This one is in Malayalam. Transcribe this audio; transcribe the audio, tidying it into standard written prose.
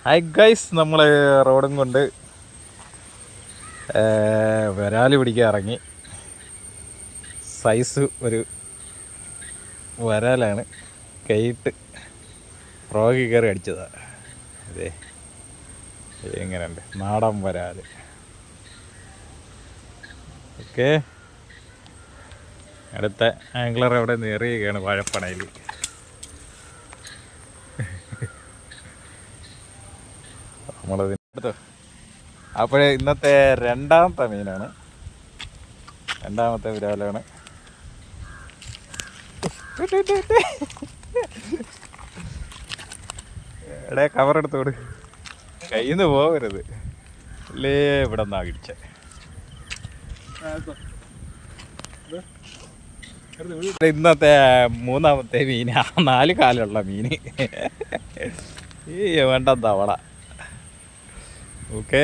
ഹായ് ഗൈസ്, നമ്മൾ റോഡും കൊണ്ട് വരാല് പിടിക്കാൻ ഇറങ്ങി. സൈസ് ഒരു വരാലാണ്, കൈയിട്ട് ഫ്രോഗി കയറി അടിച്ചതാണ്. അതെ, എങ്ങനെയുണ്ട് നാടൻ വരാല്. ഓക്കെ, അടുത്ത ആംഗ്ലർ അവിടെ നേറിയുകയാണ് വാഴപ്പണയിൽ. നമ്മളതിനടുത്ത് അപ്പോഴേ ഇന്നത്തെ രണ്ടാമത്തെ മീനാണ്, രണ്ടാമത്തെ വിരാലാണ്. എടേ കവറെടുത്തോട്, കയ്യിൽ നിന്ന് പോകരുത്, അല്ലേ ഇവിടെ നിന്നാ കിടിച്ച. ഇന്നത്തെ മൂന്നാമത്തെ മീനാ, 4 കാലുള്ള മീൻ. ഈ വേണ്ട തവള. ഓക്കെ.